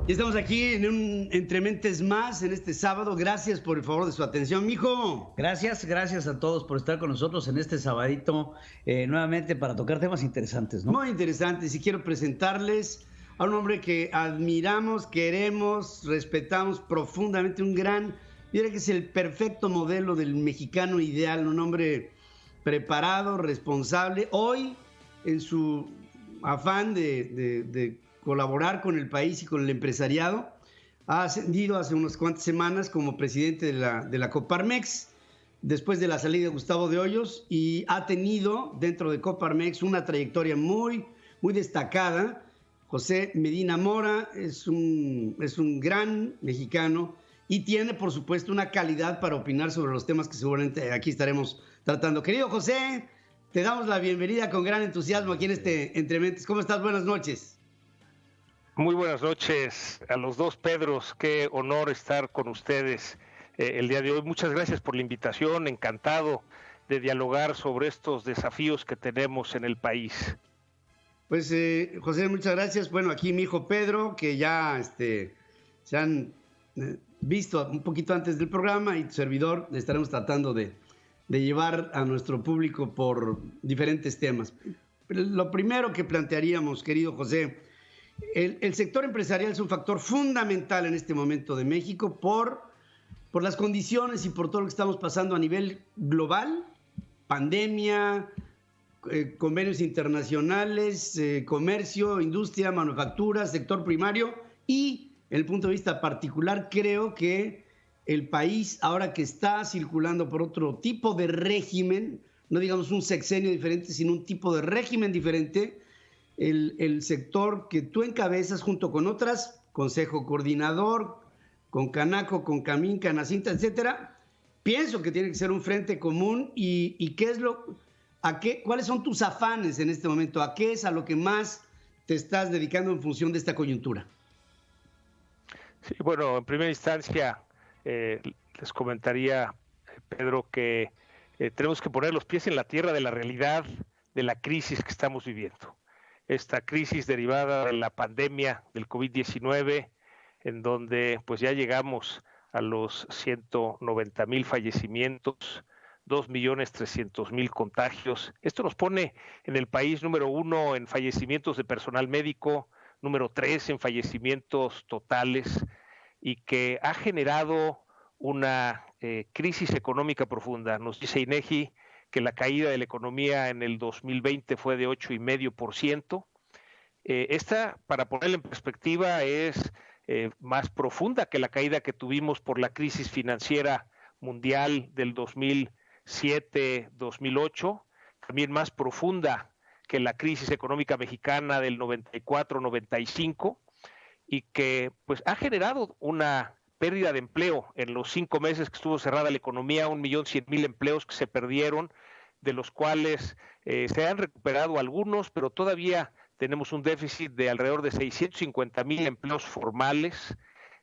Y estamos aquí en un Entre Mentes Más en este sábado. Gracias por el favor de su atención, mijo. Gracias a todos por estar con nosotros en este sabadito, nuevamente para tocar temas interesantes, ¿no? Muy interesante. Si quiero presentarles a un hombre que admiramos, queremos, respetamos profundamente, mira que es el perfecto modelo del mexicano ideal, un hombre preparado, responsable. Hoy, en su afán de colaborar con el país y con el empresariado, ha ascendido hace unas cuantas semanas como presidente de la Coparmex, después de la salida de Gustavo de Hoyos, y ha tenido dentro de Coparmex una trayectoria muy destacada. José Medina Mora es un gran mexicano y tiene, por supuesto, una calidad para opinar sobre los temas que seguramente aquí estaremos tratando. Querido José, te damos la bienvenida con gran entusiasmo aquí en este Entre Mentes. ¿Cómo estás? Buenas noches. Muy buenas noches a los dos Pedros, qué honor estar con ustedes el día de hoy. Muchas gracias por la invitación, encantado de dialogar sobre estos desafíos que tenemos en el país. Pues José, muchas gracias. Bueno, aquí mi hijo Pedro, que ya se han visto un poquito antes del programa, y tu servidor estaremos tratando de llevar a nuestro público por diferentes temas. Lo primero que plantearíamos, querido José, el sector empresarial es un factor fundamental en este momento de México por las condiciones y por todo lo que estamos pasando a nivel global, pandemia, convenios internacionales, comercio, industria, manufactura, sector primario, y en el punto de vista particular creo que el país, ahora que está circulando por otro tipo de régimen, no digamos un sexenio diferente, sino un tipo de régimen diferente, el sector que tú encabezas junto con otras, Consejo Coordinador, con Canaco, con Camín, Canacinta, etcétera, pienso que tiene que ser un frente común. Y ¿cuáles son tus afanes en este momento? ¿A qué es a lo que más te estás dedicando en función de esta coyuntura? Sí, bueno, en primera instancia les comentaría, Pedro, que tenemos que poner los pies en la tierra de la realidad de la crisis que estamos viviendo. Esta crisis derivada de la pandemia del COVID-19, en donde pues ya llegamos a los 190,000 fallecimientos, 2,300,000 contagios. Esto nos pone en el país número 1 en fallecimientos de personal médico, número 3 en fallecimientos totales, y que ha generado una crisis económica profunda. Nos dice INEGI que la caída de la economía en el 2020 fue de 8,5%. Esta, para ponerla en perspectiva, es más profunda que la caída que tuvimos por la crisis financiera mundial del 2007-2008, también más profunda que la crisis económica mexicana del 94-95, y que pues ha generado una pérdida de empleo en los 5 meses que estuvo cerrada la economía, 1,100,000 empleos que se perdieron, de los cuales se han recuperado algunos, pero todavía tenemos un déficit de alrededor de 650,000 empleos formales,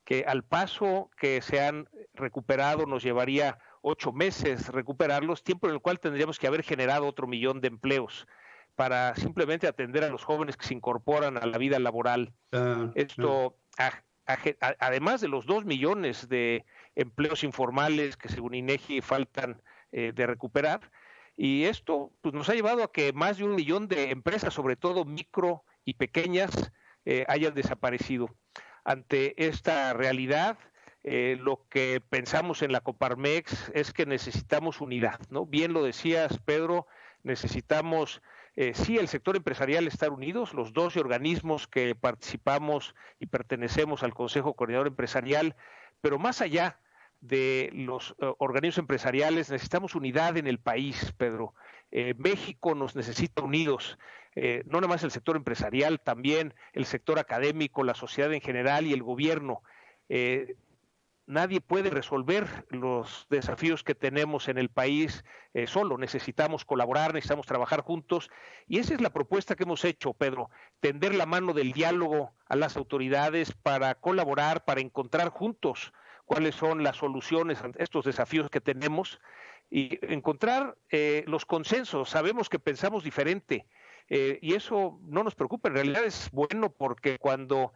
que al paso que se han recuperado nos llevaría 8 meses recuperarlos, tiempo en el cual tendríamos que haber generado otro 1,000,000 de empleos para simplemente atender a los jóvenes que se incorporan a la vida laboral. Esto, además de los 2 millones de empleos informales que según INEGI faltan de recuperar, y esto pues, nos ha llevado a que más de 1,000,000 de empresas, sobre todo micro y pequeñas, hayan desaparecido. Ante esta realidad, lo que pensamos en la Coparmex es que necesitamos unidad, ¿no? Bien lo decías, Pedro, necesitamos sí, el sector empresarial estar unidos, los 12 organismos que participamos y pertenecemos al Consejo Coordinador Empresarial, pero más allá de los organismos empresariales, necesitamos unidad en el país, Pedro. México nos necesita unidos, no nada más el sector empresarial, también el sector académico, la sociedad en general y el gobierno. Nadie puede resolver los desafíos que tenemos en el país solo. Necesitamos colaborar, necesitamos trabajar juntos, y esa es la propuesta que hemos hecho, Pedro, tender la mano del diálogo a las autoridades para colaborar, para encontrar juntos cuáles son las soluciones a estos desafíos que tenemos y encontrar los consensos. Sabemos que pensamos diferente y eso no nos preocupa, en realidad es bueno, porque cuando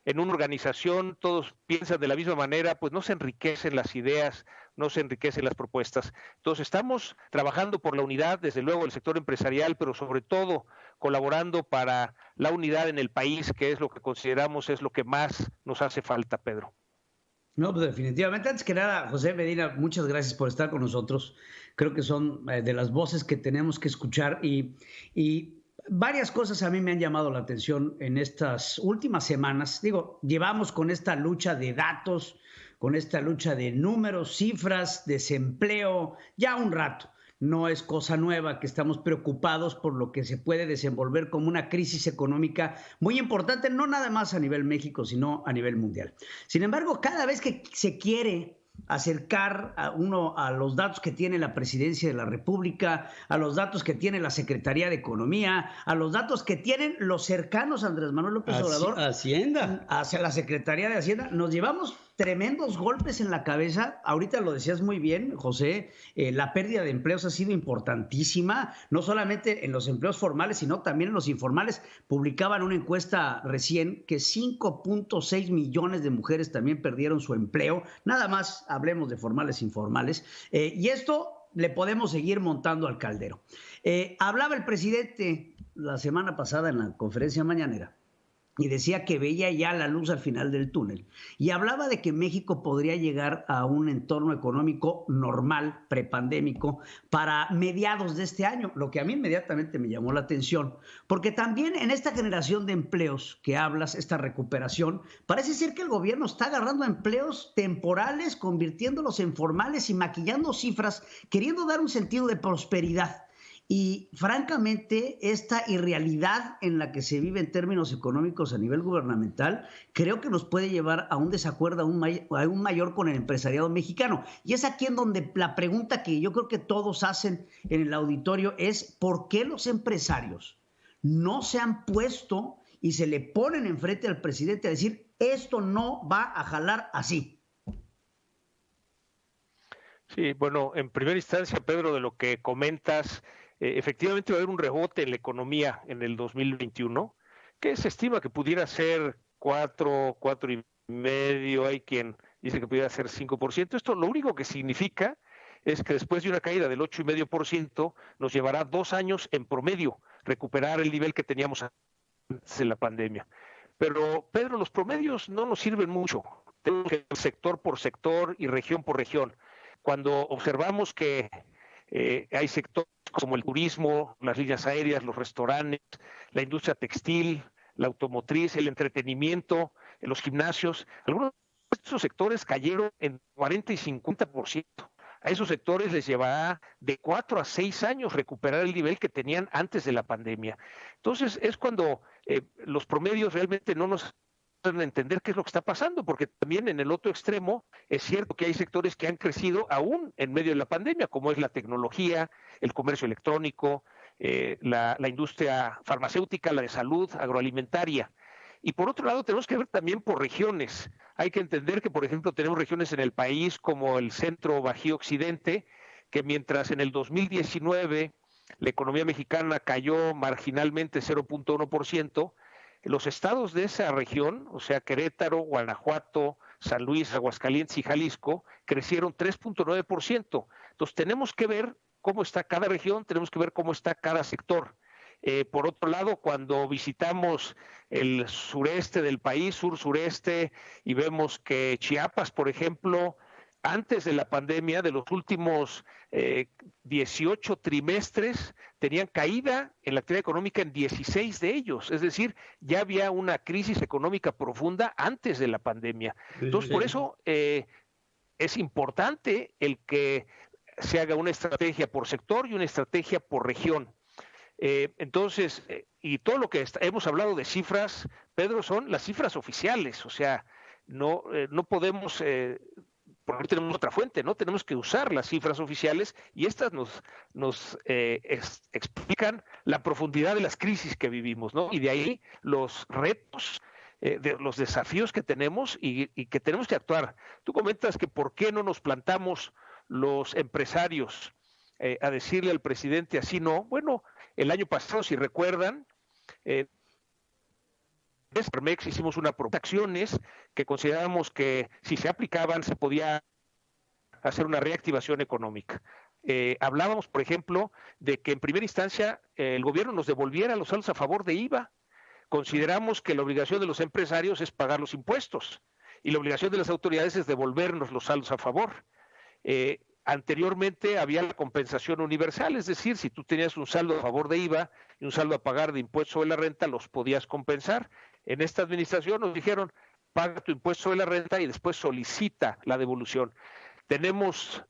en una organización todos piensan de la misma manera, pues no se enriquecen las ideas, no se enriquecen las propuestas. Entonces estamos trabajando por la unidad, desde luego el sector empresarial, pero sobre todo colaborando para la unidad en el país, que es lo que consideramos es lo que más nos hace falta, Pedro. No, pues definitivamente. Antes que nada, José Medina, muchas gracias por estar con nosotros. Creo que son de las voces que tenemos que escuchar y varias cosas a mí me han llamado la atención en estas últimas semanas. Digo, llevamos con esta lucha de datos, con esta lucha de números, cifras, desempleo, ya un rato. No es cosa nueva que estamos preocupados por lo que se puede desenvolver como una crisis económica muy importante, no nada más a nivel México, sino a nivel mundial. Sin embargo, cada vez que se quiere acercar a uno a los datos que tiene la Presidencia de la República, a los datos que tiene la Secretaría de Economía, a los datos que tienen los cercanos a Andrés Manuel López Obrador, Hacienda, hacia la Secretaría de Hacienda, nos llevamos tremendos golpes en la cabeza. Ahorita lo decías muy bien, José, la pérdida de empleos ha sido importantísima, no solamente en los empleos formales, sino también en los informales. Publicaban una encuesta recién que 5.6 millones de mujeres también perdieron su empleo. Nada más hablemos de formales e informales. Y esto le podemos seguir montando al caldero. Hablaba el presidente la semana pasada en la conferencia mañanera y decía que veía ya la luz al final del túnel. Y hablaba de que México podría llegar a un entorno económico normal, prepandémico, para mediados de este año, lo que a mí inmediatamente me llamó la atención, porque también en esta generación de empleos que hablas, esta recuperación, parece ser que el gobierno está agarrando empleos temporales, convirtiéndolos en formales y maquillando cifras, queriendo dar un sentido de prosperidad. Y francamente, esta irrealidad en la que se vive en términos económicos a nivel gubernamental, creo que nos puede llevar a un desacuerdo aún mayor con el empresariado mexicano. Y es aquí en donde la pregunta que yo creo que todos hacen en el auditorio es ¿por qué los empresarios no se han puesto y se le ponen enfrente al presidente a decir esto no va a jalar así? Sí, bueno, en primera instancia, Pedro, de lo que comentas, efectivamente va a haber un rebote en la economía en el 2021, que se estima que pudiera ser 4,5, hay quien dice que pudiera ser 5%. Esto lo único que significa es que después de una caída del 8,5%, nos llevará 2 años en promedio recuperar el nivel que teníamos antes de la pandemia. Pero, Pedro, los promedios no nos sirven mucho. Tenemos que ir sector por sector y región por región. Cuando observamos que hay sectores como el turismo, las líneas aéreas, los restaurantes, la industria textil, la automotriz, el entretenimiento, los gimnasios, algunos de estos sectores cayeron en 40 y 50%. A esos sectores les llevará de 4 a 6 años recuperar el nivel que tenían antes de la pandemia. Entonces es cuando los promedios realmente no nos entender qué es lo que está pasando, porque también en el otro extremo es cierto que hay sectores que han crecido aún en medio de la pandemia, como es la tecnología, el comercio electrónico, la industria farmacéutica, la de salud, agroalimentaria. Y por otro lado tenemos que ver también por regiones. Hay que entender que, por ejemplo, tenemos regiones en el país como el centro Bajío Occidente, que mientras en el 2019 la economía mexicana cayó marginalmente 0,1%, los estados de esa región, o sea, Querétaro, Guanajuato, San Luis, Aguascalientes y Jalisco, crecieron 3,9%. Entonces, tenemos que ver cómo está cada región, tenemos que ver cómo está cada sector. Por otro lado, cuando visitamos el sureste del país, sur-sureste, y vemos que Chiapas, por ejemplo, antes de la pandemia, de los últimos 18 trimestres, tenían caída en la actividad económica en 16 de ellos. Es decir, ya había una crisis económica profunda antes de la pandemia. Entonces, por eso es importante el que se haga una estrategia por sector y una estrategia por región. Entonces, y todo lo que hemos hablado de cifras, Pedro, son las cifras oficiales. O sea, no podemos... porque no tenemos otra fuente, ¿no? Tenemos que usar las cifras oficiales y estas nos explican la profundidad de las crisis que vivimos, ¿no? Y de ahí los retos, los desafíos que tenemos y que tenemos que actuar. Tú comentas que por qué no nos plantamos los empresarios a decirle al presidente así no. Bueno, el año pasado, si recuerdan, Coparmex hicimos una propuesta de acciones que considerábamos que si se aplicaban se podía hacer una reactivación económica. Hablábamos, por ejemplo, de que en primera instancia el gobierno nos devolviera los saldos a favor de IVA. Consideramos que la obligación de los empresarios es pagar los impuestos y la obligación de las autoridades es devolvernos los saldos a favor. Anteriormente había la compensación universal, es decir, si tú tenías un saldo a favor de IVA y un saldo a pagar de impuesto sobre la renta, los podías compensar. En esta administración nos dijeron, paga tu impuesto sobre la renta y después solicita la devolución. Tenemos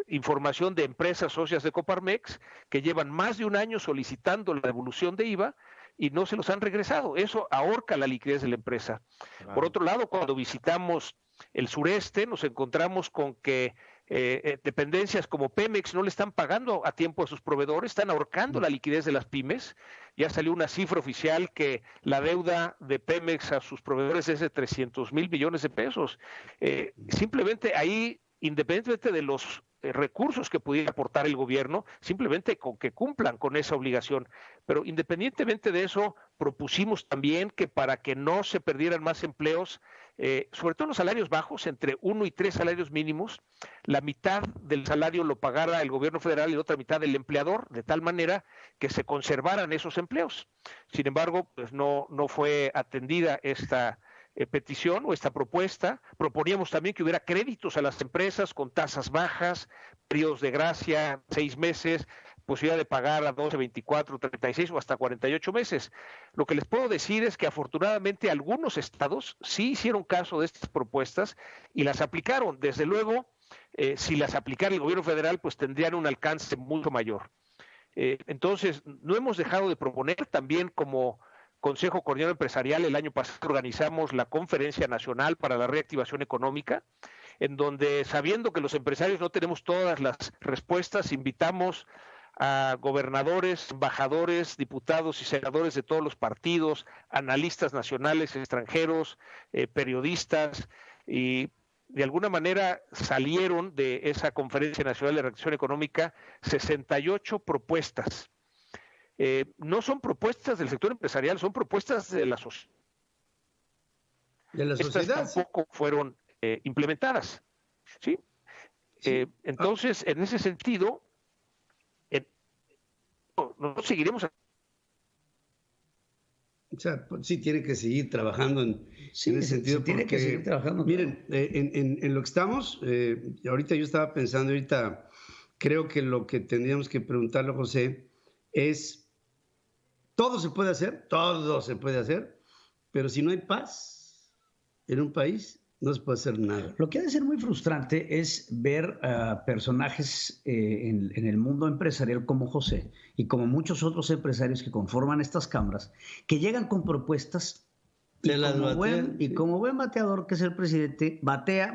información de empresas socias de Coparmex que llevan más de un año solicitando la devolución de IVA y no se los han regresado. Eso ahorca la liquidez de la empresa. Claro. Por otro lado, cuando visitamos el sureste, nos encontramos con que dependencias como Pemex no le están pagando a tiempo a sus proveedores, están ahorcando la liquidez de las pymes. Ya salió una cifra oficial que la deuda de Pemex a sus proveedores es de 300 mil millones de pesos. Simplemente ahí, independientemente de los recursos que pudiera aportar el gobierno, simplemente con que cumplan con esa obligación. Pero independientemente de eso, propusimos también que para que no se perdieran más empleos, sobre todo en los salarios bajos, entre 1 y 3 salarios mínimos, la mitad del salario lo pagara el gobierno federal y la otra mitad el empleador, de tal manera que se conservaran esos empleos. Sin embargo, pues no fue atendida esta petición o esta propuesta. Proponíamos también que hubiera créditos a las empresas con tasas bajas, periodos de gracia, 6 meses, posibilidad de pagar a 12, 24, 36 o hasta 48 meses. Lo que les puedo decir es que afortunadamente algunos estados sí hicieron caso de estas propuestas y las aplicaron. Desde luego, si las aplicara el gobierno federal, pues tendrían un alcance mucho mayor. Entonces, no hemos dejado de proponer también como Consejo Coordinador Empresarial. El año pasado organizamos la Conferencia Nacional para la Reactivación Económica, en donde, sabiendo que los empresarios no tenemos todas las respuestas, invitamos a gobernadores, embajadores, diputados y senadores de todos los partidos, analistas nacionales y extranjeros, periodistas, y de alguna manera salieron de esa Conferencia Nacional de Reactivación Económica 68 propuestas. No son propuestas del sector empresarial, son propuestas de la sociedad. De la sociedad. Estas tampoco fueron implementadas, ¿sí? Sí. Entonces, en ese sentido, nosotros seguiremos. O sea, sí tiene que seguir trabajando en ese sentido. Tiene que seguir trabajando. Miren, en lo que estamos, ahorita yo estaba pensando, creo que lo que tendríamos que preguntarle a José es, todo se puede hacer, pero si no hay paz en un país, no se puede hacer nada. Lo que ha de ser muy frustrante es ver personajes en el mundo empresarial como José y como muchos otros empresarios que conforman estas cámaras, que llegan con propuestas y como buen bateador que es el presidente, batea.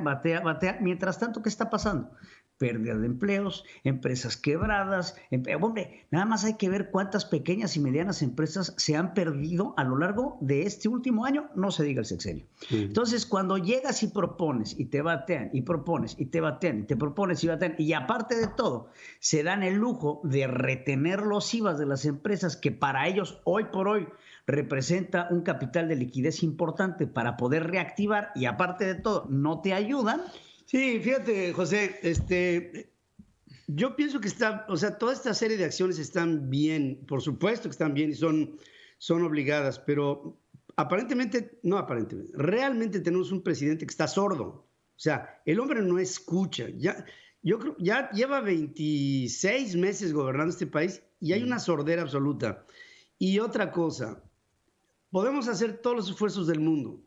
Mientras tanto, ¿qué está pasando? Pérdida de empleos, empresas quebradas. Hombre, nada más hay que ver cuántas pequeñas y medianas empresas se han perdido a lo largo de este último año, no se diga el sexenio. Entonces, cuando llegas y propones y te batean, y propones y te batean, y te propones y batean, y aparte de todo, se dan el lujo de retener los IVAs de las empresas que para ellos, hoy por hoy, representa un capital de liquidez importante para poder reactivar, y aparte de todo, no te ayudan. Sí, fíjate, José, yo pienso que toda esta serie de acciones están bien, por supuesto que están bien y son obligadas, pero realmente tenemos un presidente que está sordo. O sea, el hombre no escucha. Yo creo ya lleva 26 meses gobernando este país y hay una sordera absoluta. Y otra cosa, podemos hacer todos los esfuerzos del mundo,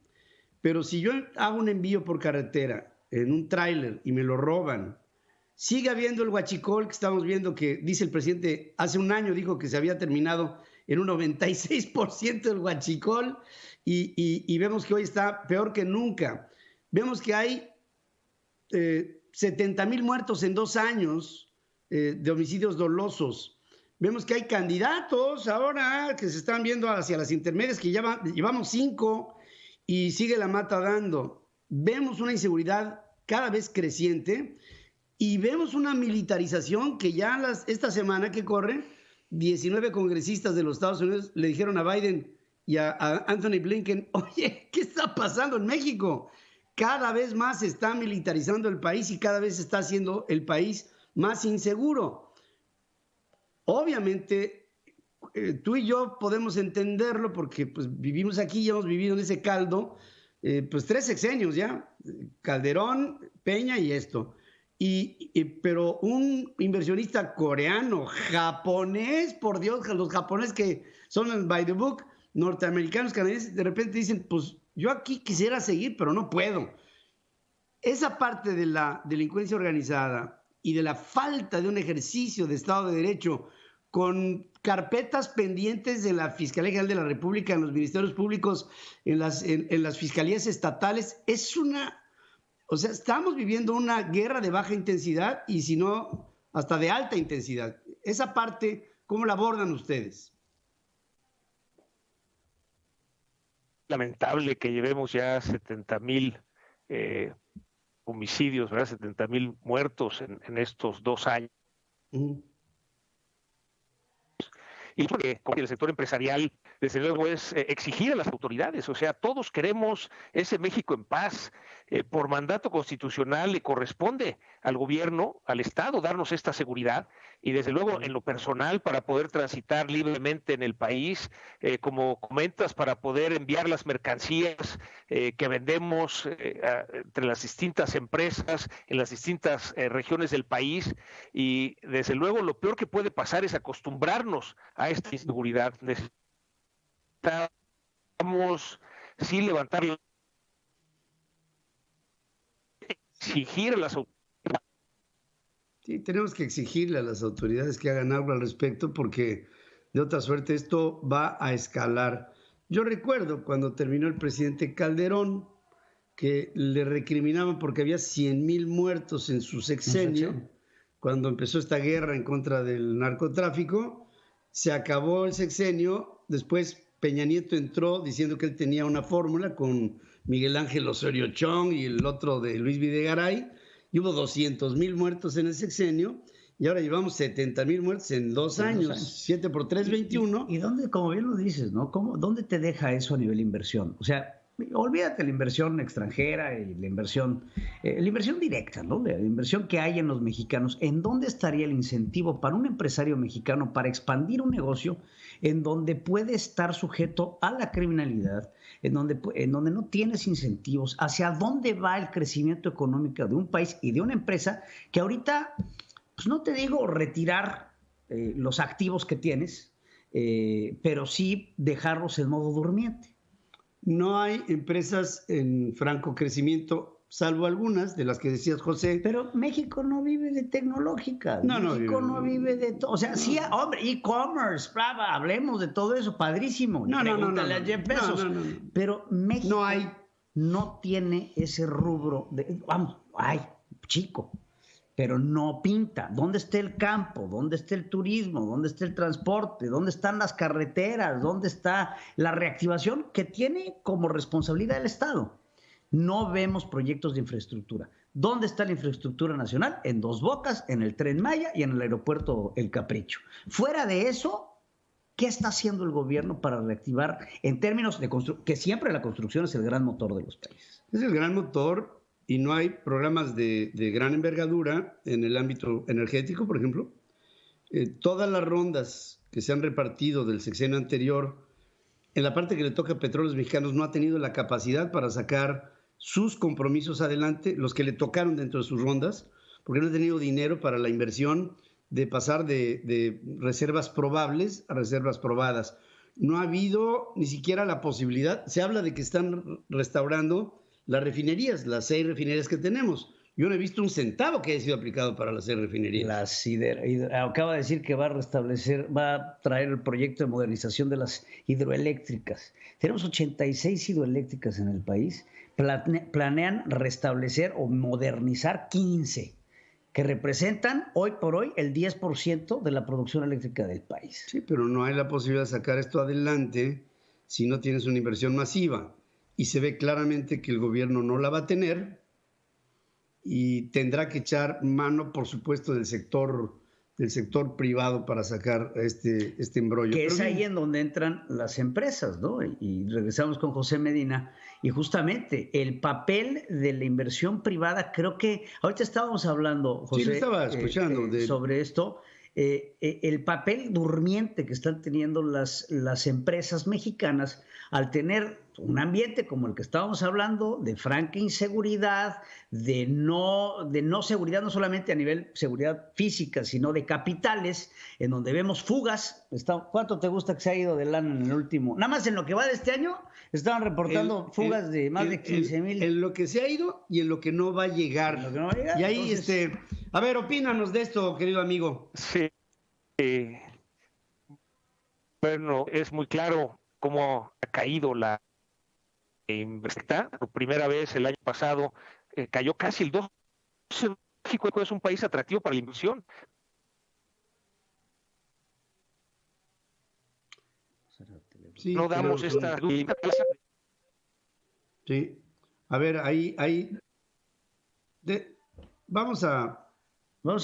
pero si yo hago un envío por carretera en un tráiler y me lo roban, sigue habiendo el huachicol que estamos viendo, que dice el presidente, hace un año dijo que se había terminado en un 96% del huachicol y vemos que hoy está peor que nunca. Vemos que hay 70,000 muertos en 2 años de homicidios dolosos. Vemos que hay candidatos ahora que se están viendo hacia las intermedias, que llevamos 5 y sigue la mata dando. Vemos una inseguridad cada vez creciente y vemos una militarización que ya esta semana que corre, 19 congresistas de los Estados Unidos le dijeron a Biden, y a Anthony Blinken, oye, ¿qué está pasando en México? Cada vez más se está militarizando el país y cada vez se está haciendo el país más inseguro. Obviamente, tú y yo podemos entenderlo porque pues, vivimos aquí y hemos vivido en ese caldo, pues 3 sexenios ya, Calderón, Peña y esto. Pero un inversionista coreano, japonés, por Dios, los japoneses que son by the book, norteamericanos, canadienses, de repente dicen, pues yo aquí quisiera seguir, pero no puedo. Esa parte de la delincuencia organizada y de la falta de un ejercicio de Estado de Derecho con carpetas pendientes de la Fiscalía General de la República, en los ministerios públicos, en las fiscalías estatales, es una... O sea, estamos viviendo una guerra de baja intensidad y si no, hasta de alta intensidad. Esa parte, ¿cómo la abordan ustedes? Lamentable que llevemos ya 70,000 homicidios, ¿verdad? 70,000 muertos en estos 2 años. Y porque el sector empresarial, desde luego, es exigir a las autoridades. O sea, todos queremos ese México en paz. Por mandato constitucional le corresponde al gobierno, al Estado, darnos esta seguridad. Y desde luego, en lo personal, para poder transitar libremente en el país, como comentas, para poder enviar las mercancías que vendemos entre las distintas empresas, en las distintas regiones del país. Y desde luego, lo peor que puede pasar es acostumbrarnos a esta inseguridad. Necesitamos sí levantar, exigir a las autoridades. Sí, tenemos que exigirle a las autoridades que hagan algo al respecto porque de otra suerte esto va a escalar. Yo recuerdo cuando terminó el presidente Calderón que le recriminaban porque había 100,000 muertos en su sexenio, cuando empezó esta guerra en contra del narcotráfico. Se acabó el sexenio, después Peña Nieto entró diciendo que él tenía una fórmula con Miguel Ángel Osorio Chong y el otro de Luis Videgaray, y hubo 200,000 muertos en el sexenio, y ahora llevamos 70,000 muertos en 2 años, 7 por 3, 21. ¿Y dónde, como bien lo dices, ¿no? ¿Dónde te deja eso a nivel inversión? O sea, olvídate la inversión extranjera y la inversión directa, ¿no? La inversión que hay en los mexicanos. ¿En dónde estaría el incentivo para un empresario mexicano para expandir un negocio en donde puede estar sujeto a la criminalidad, en donde no tienes incentivos? ¿Hacia dónde va el crecimiento económico de un país y de una empresa que ahorita, pues no te digo retirar los activos que tienes, pero sí dejarlos en modo durmiente? No hay empresas en franco crecimiento, salvo algunas de las que decías, José. Pero México no vive de tecnológicas. México no vive de todo. O sea, sí, hombre, e-commerce, hablemos de todo eso, padrísimo. Pregúntale a Jeff Bezos. Pero México no tiene ese rubro. Vamos, chico, pero no pinta. ¿Dónde está el campo? ¿Dónde está el turismo? ¿Dónde está el transporte? ¿Dónde están las carreteras? ¿Dónde está la reactivación que tiene como responsabilidad el Estado? No vemos proyectos de infraestructura. ¿Dónde está la infraestructura nacional? En Dos Bocas, en el Tren Maya y en el aeropuerto El Capricho. Fuera de eso, ¿qué está haciendo el gobierno para reactivar en términos de que siempre la construcción es el gran motor de los países? Es el gran motor. Y no hay programas de gran envergadura en el ámbito energético, por ejemplo. Todas las rondas que se han repartido del sexenio anterior, en la parte que le toca a Petróleos Mexicanos, no ha tenido la capacidad para sacar sus compromisos adelante, los que le tocaron dentro de sus rondas, porque no ha tenido dinero para la inversión de pasar de reservas probables a reservas probadas. No ha habido ni siquiera la posibilidad. Se habla de que están restaurando las refinerías, las 6 refinerías que tenemos. Yo no he visto un centavo que haya sido aplicado para las 6 refinerías. Acaba de decir que va a traer el proyecto de modernización de las hidroeléctricas. Tenemos 86 hidroeléctricas en el país. Planean restablecer o modernizar 15, que representan hoy por hoy el 10% de la producción eléctrica del país. Sí, pero no hay la posibilidad de sacar esto adelante si no tienes una inversión masiva. Y se ve claramente que el gobierno no la va a tener y tendrá que echar mano, por supuesto, del sector del sector privado para sacar este embrollo. Que es ahí en donde entran las empresas, ¿no? Y regresamos con José Medina. Y justamente el papel de la inversión privada, creo que ahorita estábamos hablando, José, sí, lo estaba escuchando, sobre esto. El papel durmiente que están teniendo las empresas mexicanas al tener un ambiente como el que estábamos hablando, de franca inseguridad, de no seguridad, no solamente a nivel seguridad física, sino de capitales, en donde vemos fugas. ¿Cuánto te gusta que se ha ido de lana en el último? Nada más en lo que va de este año, estaban reportando fugas de más de 15,000. En lo que se ha ido y en lo que no va a llegar. Y ahí, entonces... a ver, opínanos de esto, querido amigo. Sí. Bueno, es muy claro cómo ha caído la inversión. Por primera vez el año pasado cayó casi el 12%. México es un país atractivo para la inversión. Sí, no damos esta... Sí. A ver, ahí... Vamos a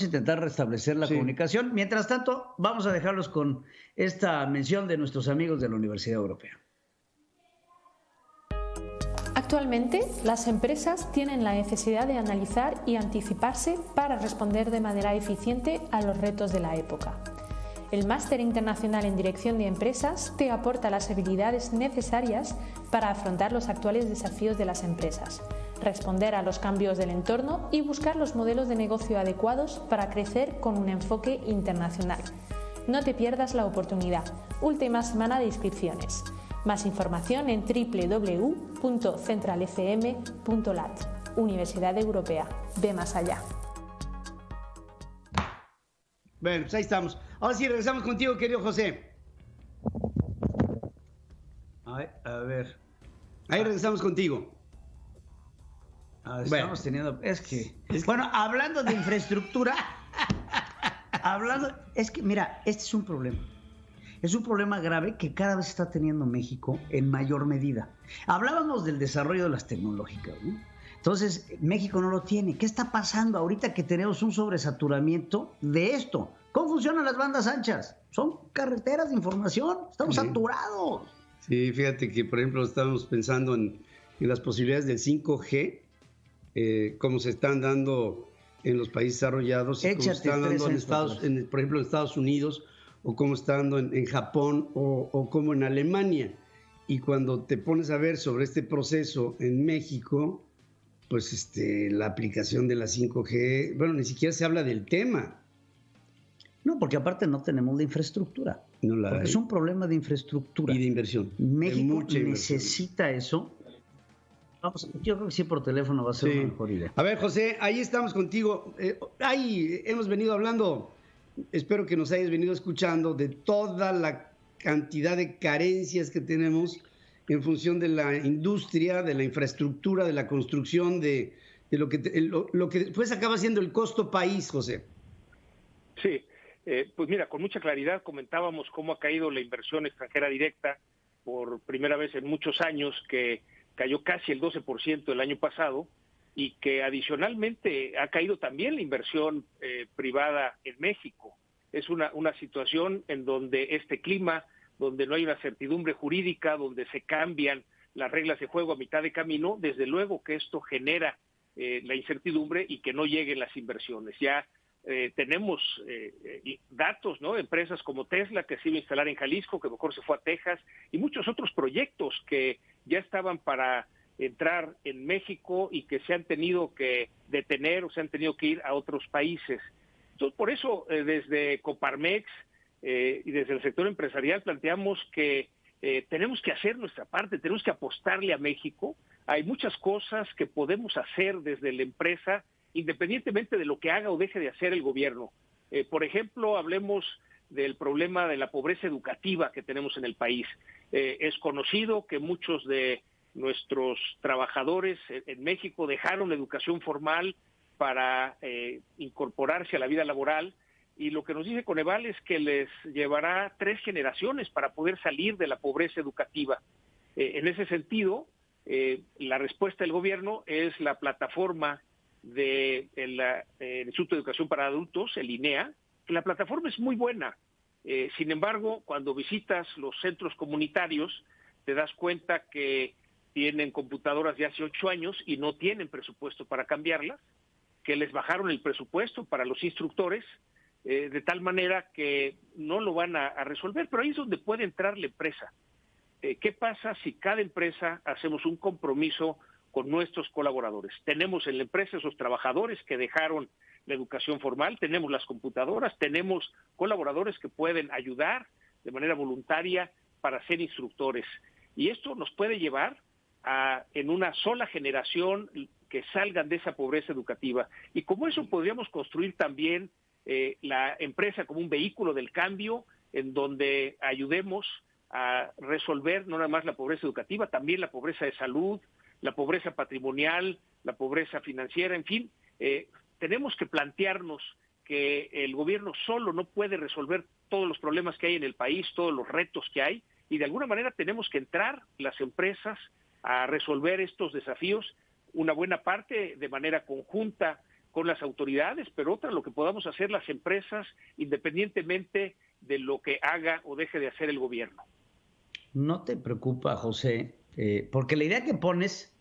intentar restablecer la comunicación. Mientras tanto, vamos a dejarlos con esta mención de nuestros amigos de la Universidad Europea. Actualmente, las empresas tienen la necesidad de analizar y anticiparse para responder de manera eficiente a los retos de la época. El Máster Internacional en Dirección de Empresas te aporta las habilidades necesarias para afrontar los actuales desafíos de las empresas, responder a los cambios del entorno y buscar los modelos de negocio adecuados para crecer con un enfoque internacional. No te pierdas la oportunidad. Última semana de inscripciones. Más información en www.centralfm.lat. Universidad Europea. Ve más allá. Bueno, pues ahí estamos. Ahora sí, regresamos contigo, querido José. A ver. Ahí regresamos contigo. Estamos teniendo... Bueno, hablando de infraestructura, es que, mira, este es un problema. Es un problema grave que cada vez está teniendo México en mayor medida. Hablábamos del desarrollo de las tecnológicas, ¿no? Entonces, México no lo tiene. ¿Qué está pasando ahorita que tenemos un sobresaturamiento de esto? ¿Cómo funcionan las bandas anchas? Son carreteras de información. Estamos saturados. Sí, fíjate que, por ejemplo, estamos pensando en las posibilidades del 5G, cómo se están dando en los países desarrollados, y cómo se están dando por ejemplo, en Estados Unidos, o cómo está dando en Japón, o como en Alemania. Y cuando te pones a ver sobre este proceso en México, pues la aplicación de la 5G, bueno, ni siquiera se habla del tema. No, porque aparte no tenemos la infraestructura. Porque es un problema de infraestructura. Y de inversión. México necesita eso. Vamos, yo creo que sí, por teléfono va a ser una mejor idea. A ver, José, ahí estamos contigo. Ahí hemos venido hablando, espero que nos hayas venido escuchando, de toda la cantidad de carencias que tenemos en función de la industria, de la infraestructura, de la construcción, de lo que después acaba siendo el costo país, José. Sí, pues mira, con mucha claridad comentábamos cómo ha caído la inversión extranjera directa por primera vez en muchos años, que cayó casi el 12% el año pasado, y que adicionalmente ha caído también la inversión privada en México. Es una situación en donde este clima, donde no hay una certidumbre jurídica, donde se cambian las reglas de juego a mitad de camino, desde luego que esto genera la incertidumbre y que no lleguen las inversiones. Ya tenemos datos, ¿no? Empresas como Tesla, que se iba a instalar en Jalisco, que mejor se fue a Texas, y muchos otros proyectos que ya estaban para entrar en México y que se han tenido que detener o se han tenido que ir a otros países. Entonces, por eso, desde Coparmex y desde el sector empresarial planteamos que tenemos que hacer nuestra parte, tenemos que apostarle a México. Hay muchas cosas que podemos hacer desde la empresa, independientemente de lo que haga o deje de hacer el gobierno. Por ejemplo, hablemos del problema de la pobreza educativa que tenemos en el país. Es conocido que muchos de nuestros trabajadores en México dejaron la educación formal para incorporarse a la vida laboral, y lo que nos dice Coneval es que les llevará 3 generaciones para poder salir de la pobreza educativa. En ese sentido, la respuesta del gobierno es la plataforma del Instituto de Educación para Adultos, el INEA, la plataforma es muy buena. Sin embargo, cuando visitas los centros comunitarios, te das cuenta que tienen computadoras de hace 8 años y no tienen presupuesto para cambiarlas, que les bajaron el presupuesto para los instructores, de tal manera que no lo van a resolver. Pero ahí es donde puede entrar la empresa. ¿Qué pasa si cada empresa hacemos un compromiso con nuestros colaboradores? Tenemos en la empresa esos trabajadores que dejaron la educación formal, tenemos las computadoras, tenemos colaboradores que pueden ayudar de manera voluntaria para ser instructores. Y esto nos puede llevar a, en una sola generación, que salgan de esa pobreza educativa. Y como eso podríamos construir también la empresa como un vehículo del cambio, en donde ayudemos a resolver no nada más la pobreza educativa, también la pobreza de salud, la pobreza patrimonial, la pobreza financiera, en fin. Tenemos que plantearnos que el gobierno solo no puede resolver todos los problemas que hay en el país, todos los retos que hay, y de alguna manera tenemos que entrar las empresas a resolver estos desafíos, una buena parte de manera conjunta con las autoridades, pero otra lo que podamos hacer las empresas independientemente de lo que haga o deje de hacer el gobierno. No te preocupa, José, porque la idea que pones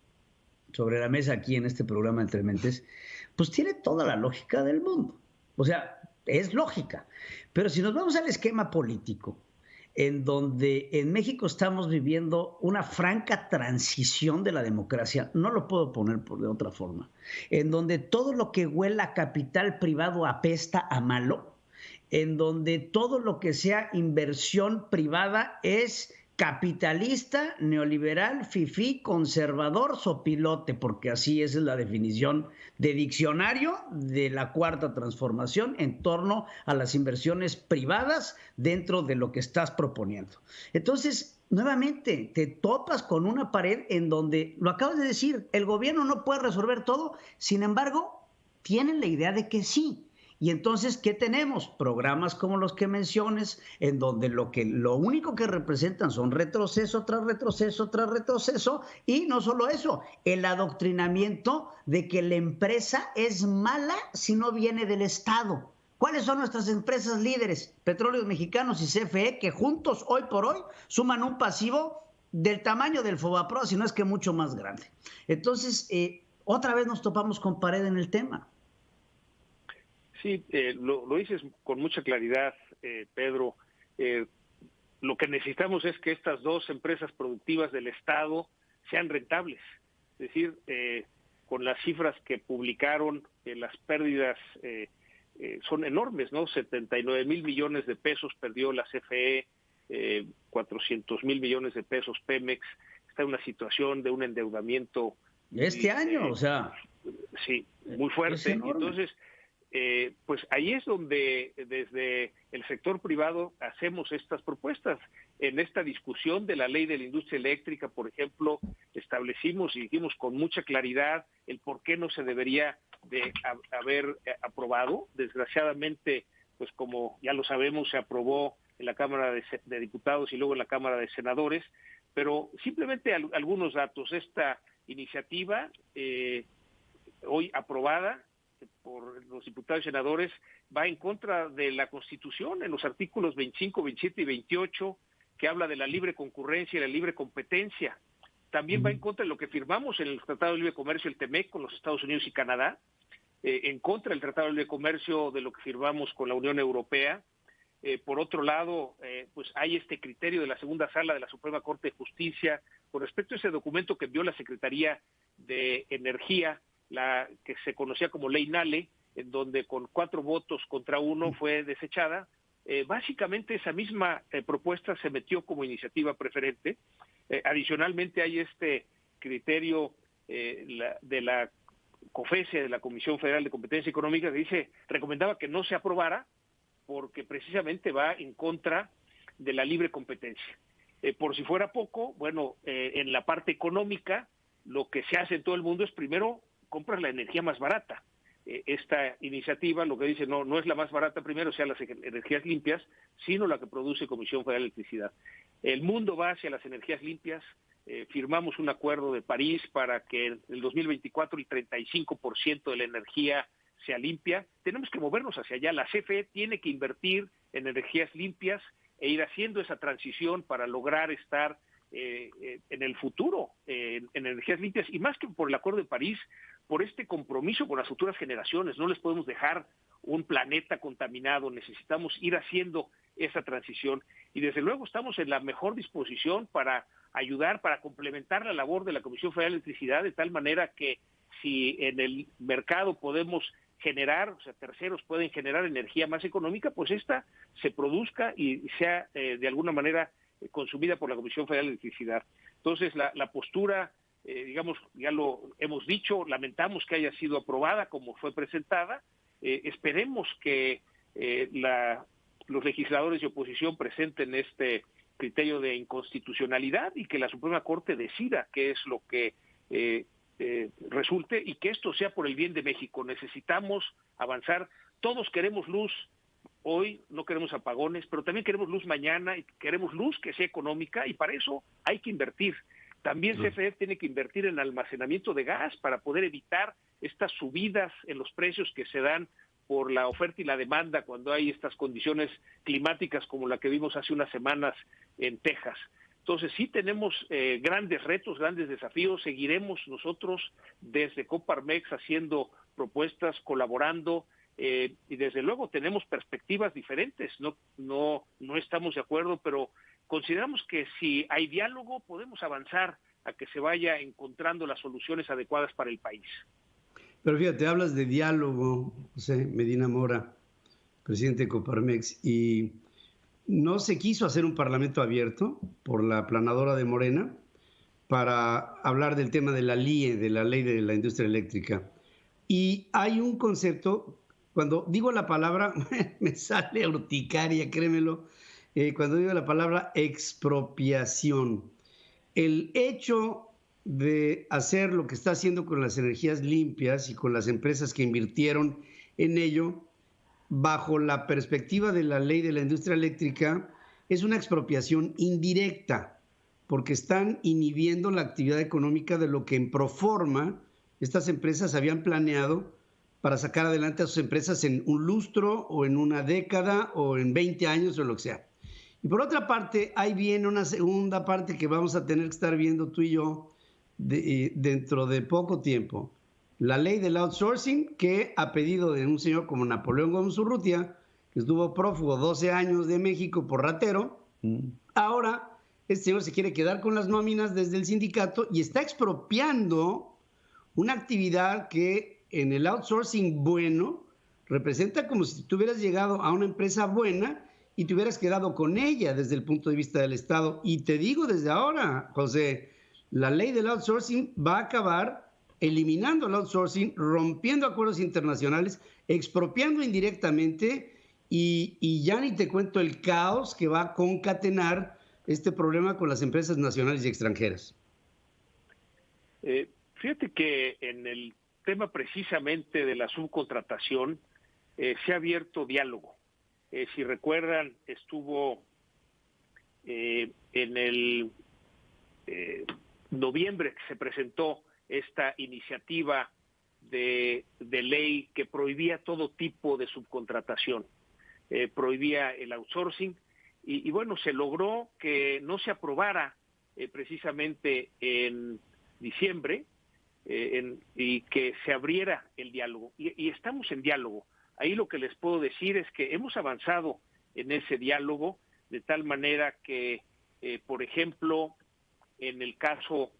sobre la mesa aquí en este programa Entre Mentes, pues tiene toda la lógica del mundo. O sea, es lógica. Pero si nos vamos al esquema político, en donde en México estamos viviendo una franca transición de la democracia, no lo puedo poner de otra forma, en donde todo lo que huela a capital privado apesta a malo, en donde todo lo que sea inversión privada es capitalista, neoliberal, fifí, conservador, sopilote, porque así es la definición de diccionario de la Cuarta Transformación en torno a las inversiones privadas dentro de lo que estás proponiendo. Entonces, nuevamente, te topas con una pared en donde, lo acabas de decir, el gobierno no puede resolver todo, sin embargo, tienen la idea de que sí. Y entonces, ¿qué tenemos? Programas como los que menciones, en donde lo único que representan son retroceso tras retroceso tras retroceso, y no solo eso, el adoctrinamiento de que la empresa es mala si no viene del Estado. ¿Cuáles son nuestras empresas líderes? Petróleos Mexicanos y CFE, que juntos, hoy por hoy, suman un pasivo del tamaño del Fobaproa, si no es que mucho más grande. Entonces, otra vez nos topamos con pared en el tema. Sí, lo dices con mucha claridad, Pedro. Lo que necesitamos es que estas dos empresas productivas del Estado sean rentables. Es decir, con las cifras que publicaron, las pérdidas son enormes, ¿no? 79,000 millones de pesos perdió la CFE, 400,000 millones de pesos Pemex. Está en una situación de un endeudamiento. Este año, o sea. Sí, muy fuerte. Entonces, pues ahí es donde desde el sector privado hacemos estas propuestas. En esta discusión de la ley de la industria eléctrica, por ejemplo, establecimos y dijimos con mucha claridad el por qué no se debería de haber aprobado. Desgraciadamente, pues como ya lo sabemos, se aprobó en la Cámara de Diputados y luego en la Cámara de Senadores, pero simplemente algunos datos. Esta iniciativa, hoy aprobada por los diputados y senadores, va en contra de la Constitución en los artículos 25, 27 y 28, que habla de la libre concurrencia y la libre competencia. También va en contra de lo que firmamos en el Tratado de Libre Comercio, el TEMEC, con los Estados Unidos y Canadá, en contra del Tratado de Libre Comercio de lo que firmamos con la Unión Europea. Por otro lado, pues hay este criterio de la segunda sala de la Suprema Corte de Justicia con respecto a ese documento que envió la Secretaría de Energía, la que se conocía como Ley Nale, en donde con 4 votos contra 1 fue desechada. Básicamente esa misma propuesta se metió como iniciativa preferente. Adicionalmente hay este criterio de la COFESE, de la Comisión Federal de Competencia Económica, que recomendaba que no se aprobara porque precisamente va en contra de la libre competencia. Por si fuera poco, bueno, en la parte económica, lo que se hace en todo el mundo es primero compras la energía más barata. Esta iniciativa lo que dice no es la más barata primero, sea las energías limpias, sino la que produce Comisión Federal de Electricidad. El mundo va hacia las energías limpias. Firmamos un acuerdo de París para que en el 2024 el 35% de la energía sea limpia, tenemos que movernos hacia allá. La CFE tiene que invertir en energías limpias e ir haciendo esa transición para lograr estar en el futuro en energías limpias, y más que por el Acuerdo de París, por este compromiso con las futuras generaciones. No les podemos dejar un planeta contaminado, necesitamos ir haciendo esa transición, y desde luego estamos en la mejor disposición para ayudar, para complementar la labor de la Comisión Federal de Electricidad, de tal manera que si en el mercado podemos generar, o sea, terceros pueden generar energía más económica, pues esta se produzca y sea de alguna manera consumida por la Comisión Federal de Electricidad. Entonces, la postura, digamos, ya lo hemos dicho, lamentamos que haya sido aprobada como fue presentada. Esperemos que los legisladores de oposición presenten este criterio de inconstitucionalidad y que la Suprema Corte decida qué es lo que resulte, y que esto sea por el bien de México. Necesitamos avanzar. Todos queremos luz hoy, no queremos apagones, pero también queremos luz mañana, y queremos luz que sea económica, y para eso hay que invertir. También CFE tiene que invertir en almacenamiento de gas para poder evitar estas subidas en los precios que se dan por la oferta y la demanda cuando hay estas condiciones climáticas como la que vimos hace unas semanas en Texas. Entonces sí tenemos grandes retos, grandes desafíos. Seguiremos nosotros desde Coparmex haciendo propuestas, colaborando, y desde luego tenemos perspectivas diferentes. No estamos de acuerdo, pero consideramos que si hay diálogo podemos avanzar a que se vaya encontrando las soluciones adecuadas para el país. Pero fíjate, hablas de diálogo, José Medina Mora, presidente de Coparmex, y no se quiso hacer un parlamento abierto por la planadora de Morena para hablar del tema de la LIE, de la Ley de la Industria Eléctrica. Y hay un concepto, cuando digo la palabra, me sale urticaria, créemelo, cuando digo la palabra expropiación. El hecho de hacer lo que está haciendo con las energías limpias y con las empresas que invirtieron en ello, bajo la perspectiva de la Ley de la Industria Eléctrica, es una expropiación indirecta, porque están inhibiendo la actividad económica de lo que en proforma estas empresas habían planeado para sacar adelante a sus empresas en un lustro o en una década o en 20 años o lo que sea. Y por otra parte, ahí viene una segunda parte que vamos a tener que estar viendo tú y yo dentro de poco tiempo. La ley del outsourcing, que a pedido de un señor como Napoleón Gómez Urrutia, que estuvo prófugo 12 años de México por ratero, ahora este señor se quiere quedar con las nóminas desde el sindicato y está expropiando una actividad que en el outsourcing bueno representa como si tú hubieras llegado a una empresa buena y te hubieras quedado con ella desde el punto de vista del Estado. Y te digo desde ahora, José, la ley del outsourcing va a acabar eliminando el outsourcing, rompiendo acuerdos internacionales, expropiando indirectamente, y ya ni te cuento el caos que va a concatenar este problema con las empresas nacionales y extranjeras. Fíjate que en el tema precisamente de la subcontratación se ha abierto diálogo. Si recuerdan, estuvo en el noviembre que se presentó esta iniciativa de ley que prohibía todo tipo de subcontratación, prohibía el outsourcing, y bueno, se logró que no se aprobara precisamente en diciembre, y que se abriera el diálogo, y estamos en diálogo. Ahí lo que les puedo decir es que hemos avanzado en ese diálogo de tal manera que, por ejemplo, en el caso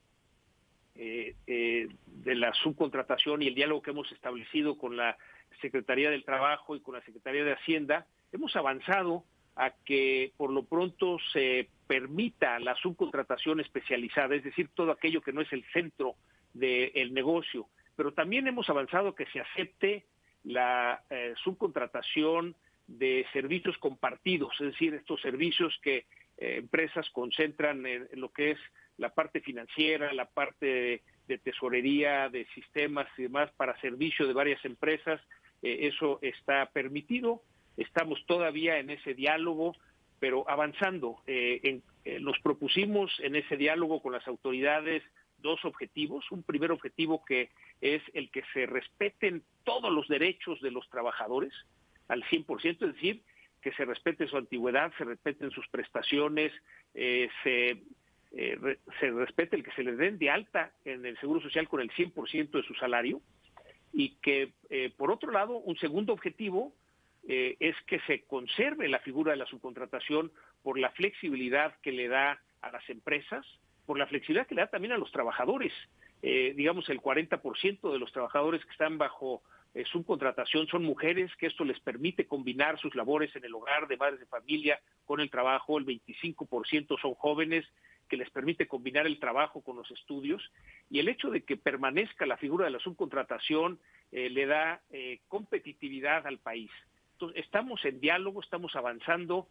de la subcontratación y el diálogo que hemos establecido con la Secretaría del Trabajo y con la Secretaría de Hacienda, hemos avanzado a que por lo pronto se permita la subcontratación especializada, es decir, todo aquello que no es el centro del negocio, pero también hemos avanzado a que se acepte la subcontratación de servicios compartidos, es decir, estos servicios que empresas concentran en lo que es la parte financiera, la parte de tesorería, de sistemas y demás para servicio de varias empresas. Eso está permitido. Estamos todavía en ese diálogo, pero avanzando. Nos propusimos en ese diálogo con las autoridades dos objetivos. Un primer objetivo que es el que se respeten todos los derechos de los trabajadores al 100%, es decir, que se respete su antigüedad, se respeten sus prestaciones, se respete el que se les den de alta en el Seguro Social con el 100% de su salario, y que, por otro lado, un segundo objetivo es que se conserve la figura de la subcontratación por la flexibilidad que le da a las empresas, por la flexibilidad que le da también a los trabajadores. Digamos, el 40% de los trabajadores que están bajo subcontratación son mujeres, que esto les permite combinar sus labores en el hogar de madres de familia con el trabajo. El 25% son jóvenes, que les permite combinar el trabajo con los estudios, y el hecho de que permanezca la figura de la subcontratación le da competitividad al país. Entonces, estamos en diálogo, estamos avanzando,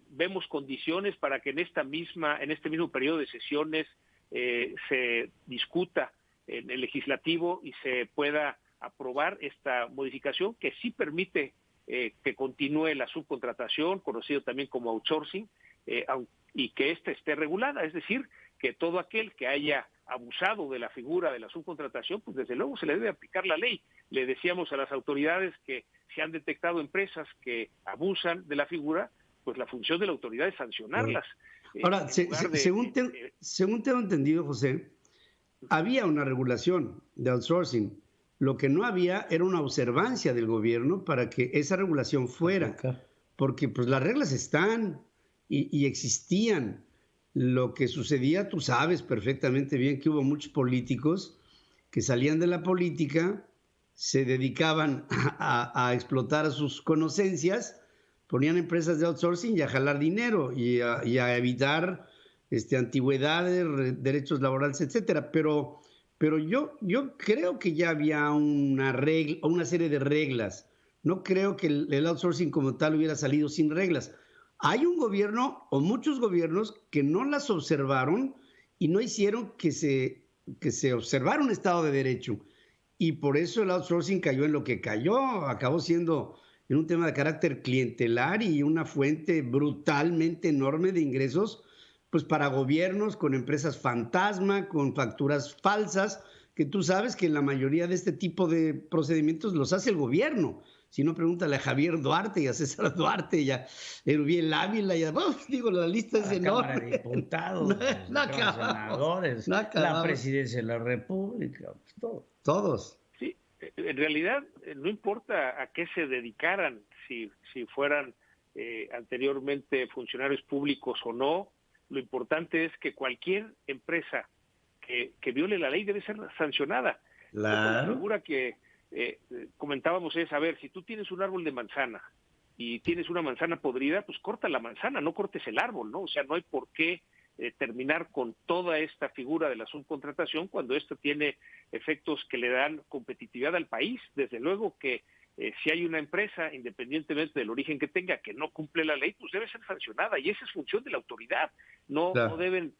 vemos condiciones para que en este mismo periodo de sesiones se discuta en el legislativo y se pueda aprobar esta modificación que sí permite que continúe la subcontratación, conocido también como outsourcing, y que ésta esté regulada, es decir, que todo aquel que haya abusado de la figura de la subcontratación, pues desde luego se le debe aplicar la ley. Le decíamos a las autoridades que si han detectado empresas que abusan de la figura, pues la función de la autoridad es sancionarlas. Ahora, según tengo entendido, José, había una regulación de outsourcing. Lo que no había era una observancia del gobierno para que esa regulación fuera, porque pues las reglas están y existían. Lo que sucedía, tú sabes perfectamente bien que hubo muchos políticos que salían de la política, se dedicaban a explotar sus conocencias, ponían empresas de outsourcing y a jalar dinero y a evitar antigüedades, derechos laborales, etcétera. Pero yo creo que ya había una serie de reglas. No creo que el outsourcing como tal hubiera salido sin reglas. Hay un gobierno o muchos gobiernos que no las observaron y no hicieron que se observara un Estado de Derecho. Y por eso el outsourcing cayó en lo que cayó. Acabó siendo en un tema de carácter clientelar y una fuente brutalmente enorme de ingresos, pues para gobiernos con empresas fantasma, con facturas falsas, que tú sabes que la mayoría de este tipo de procedimientos los hace el gobierno. Si no, pregúntale a Javier Duarte y a César Duarte y a Erubiel Ávila y a, la lista es enorme. La Cámara de Diputados, la Cámara de Senadores, la Presidencia de la República, pues todos. Sí, en realidad no importa a qué se dedicaran, si fueran anteriormente funcionarios públicos o no, lo importante es que cualquier empresa que viole la ley debe ser sancionada. Claro. La figura que comentábamos es, a ver, si tú tienes un árbol de manzana y tienes una manzana podrida, pues corta la manzana, no cortes el árbol, ¿no? O sea, no hay por qué terminar con toda esta figura de la subcontratación cuando esto tiene efectos que le dan competitividad al país. Desde luego que si hay una empresa, independientemente del origen que tenga, que no cumple la ley, pues debe ser sancionada, y esa es función de la autoridad. No deben,